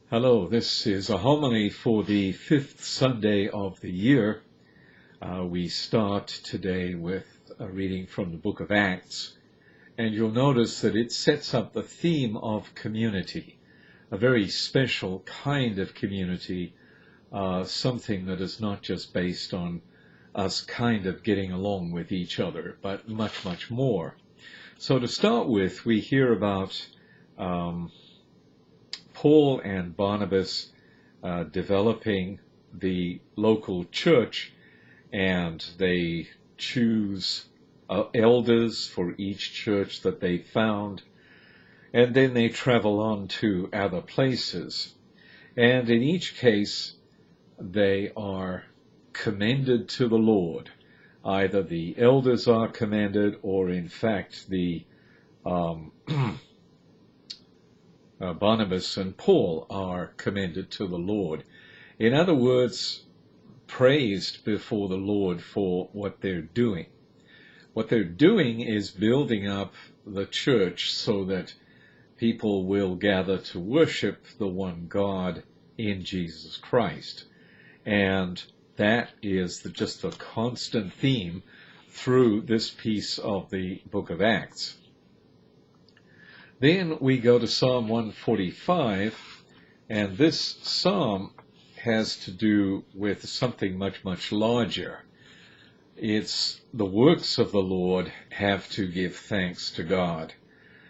Hello, this is a homily for the fifth Sunday of the year. We start today with a reading from the book of Acts, and you'll notice that it sets up the theme of community, a very special kind of community, something that is not just based on us kind of getting along with each other, but much, much more. So to start with, we hear about Paul and Barnabas developing the local church, and they choose elders for each church that they found, and then they travel on to other places. And in each case, they are commended to the Lord. Either the elders are commended, or in fact the Barnabas and Paul are commended to the Lord. In other words, praised before the Lord for what they're doing. What they're doing is building up the church so that people will gather to worship the one God in Jesus Christ. And that is just a constant theme through this piece of the book of Acts. Then we go to Psalm 145, and this psalm has to do with something much, much larger. It's the works of the Lord have to give thanks to God.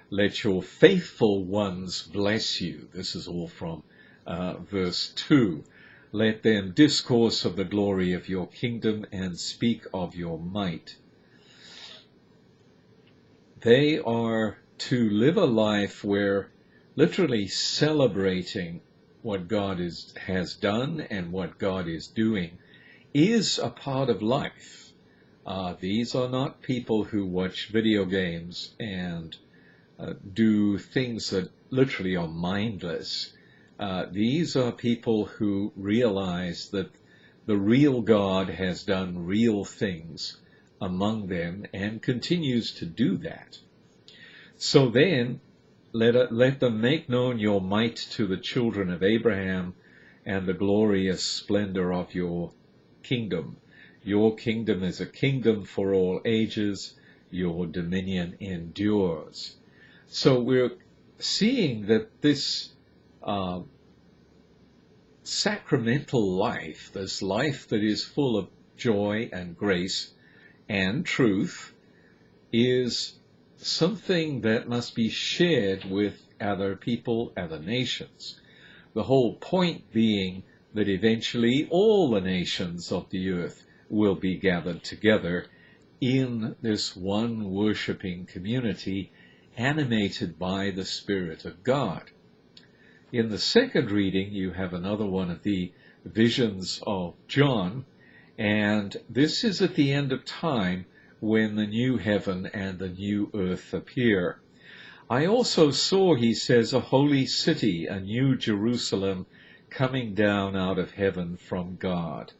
Let your faithful ones bless you. This is all from verse 2. Let them discourse of the glory of your kingdom and speak of your might. They are to live a life where literally celebrating what God has done and what God is doing is a part of life. These are not people who watch video games and do things that literally are mindless. These are people who realize that the real God has done real things among them and continues to do that. So then, let them make known your might to the children of Abraham and the glorious splendor of your kingdom. Your kingdom is a kingdom for all ages. Your dominion endures. So we're seeing that this sacramental life, this life that is full of joy and grace and truth, is something that must be shared with other people, other nations. The whole point being that eventually all the nations of the earth will be gathered together in this one worshiping community animated by the Spirit of God. In the second reading, you have another one of the visions of John, and this is at the end of time, when the new heaven and the new earth appear. I also saw, he says, a holy city, a new Jerusalem, coming down out of heaven from God.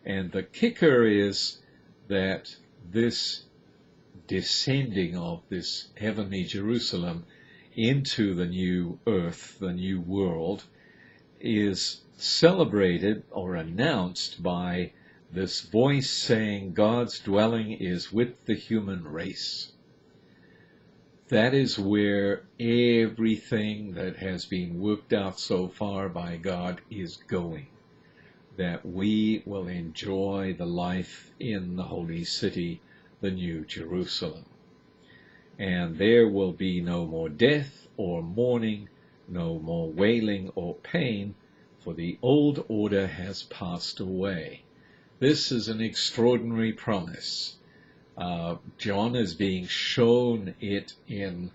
And the kicker is that this descending of this heavenly Jerusalem into the new earth, the new world, is celebrated or announced by this voice saying God's dwelling is with the human race. That is where everything that has been worked out so far by God is going. That we will enjoy the life in the holy city, the new Jerusalem. And there will be no more death or mourning, no more wailing or pain, for the old order has passed away. This is an extraordinary promise. John is being shown it in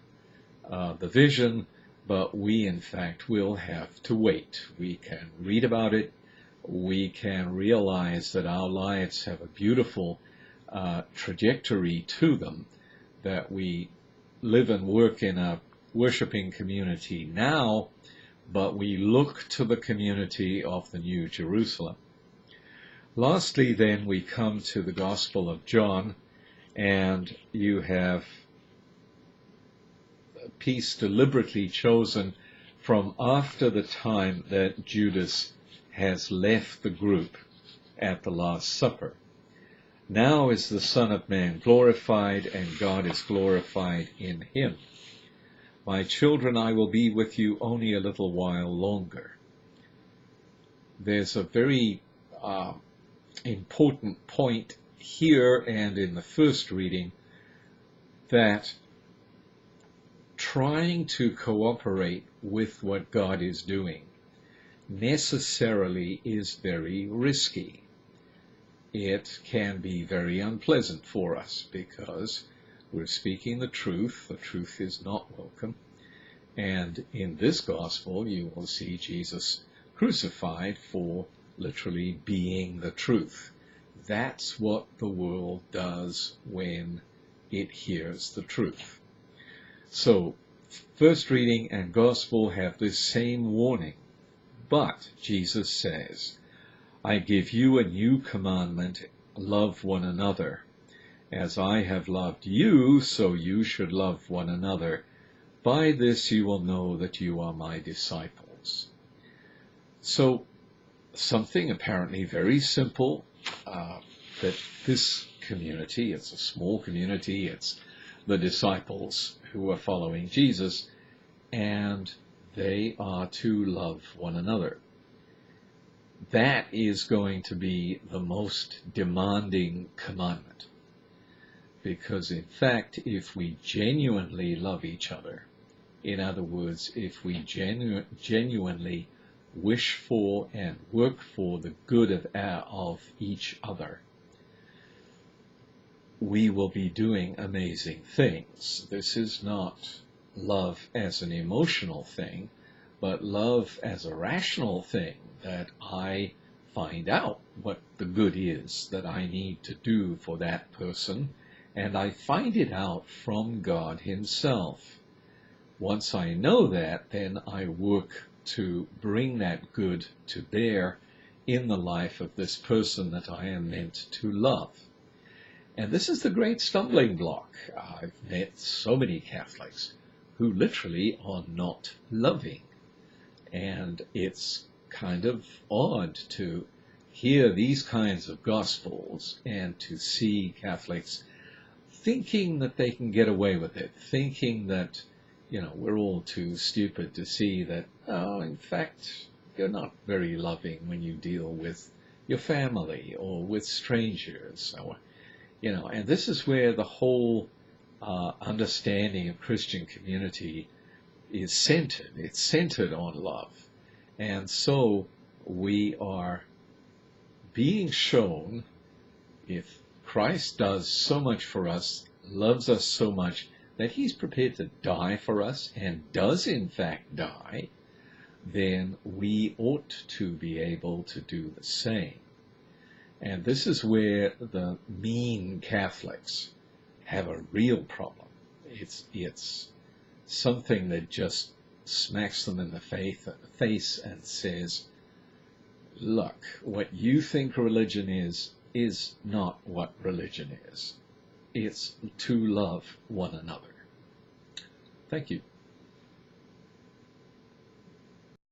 the vision, but we, in fact, will have to wait. We can read about it. We can realize that our lives have a beautiful trajectory to them, that we live and work in a worshiping community now, but we look to the community of the New Jerusalem. Lastly, then, we come to the Gospel of John, and you have a piece deliberately chosen from after the time that Judas has left the group at the Last Supper. Now is the Son of Man glorified, and God is glorified in him. My children, I will be with you only a little while longer. There's a very important point here and in the first reading that trying to cooperate with what God is doing necessarily is very risky. It can be very unpleasant for us because we're speaking the truth. The truth is not welcome. And in this gospel, you will see Jesus crucified for literally being the truth. That's what the world does when it hears the truth. So, first reading and gospel have this same warning. But Jesus says, I give you a new commandment, love one another. As I have loved you, so you should love one another. By this you will know that you are my disciples. So, something apparently very simple, that this community, it's a small community, it's the disciples who are following Jesus, and they are to love one another. That is going to be the most demanding commandment. Because in fact, if we genuinely love each other, in other words, if we genuinely wish for and work for the good of each other, we will be doing amazing things. This is not love as an emotional thing, but love as a rational thing, that I find out what the good is that I need to do for that person, and I find it out from God himself. Once I know that, then I work to bring that good to bear in the life of this person that I am meant to love. And this is the great stumbling block. I've met so many Catholics who literally are not loving. And it's kind of odd to hear these kinds of gospels and to see Catholics thinking that they can get away with it, thinking that, we're all too stupid to see that, in fact, you're not very loving when you deal with your family or with strangers, or, and this is where the whole understanding of Christian community is centered. It's centered on love. And so we are being shown, if Christ does so much for us, loves us so much, that he's prepared to die for us, and does in fact die, then we ought to be able to do the same. And this is where the mean Catholics have a real problem. It's something that just smacks them in the face and says, look, what you think religion is not what religion is. It's to love one another. Thank you.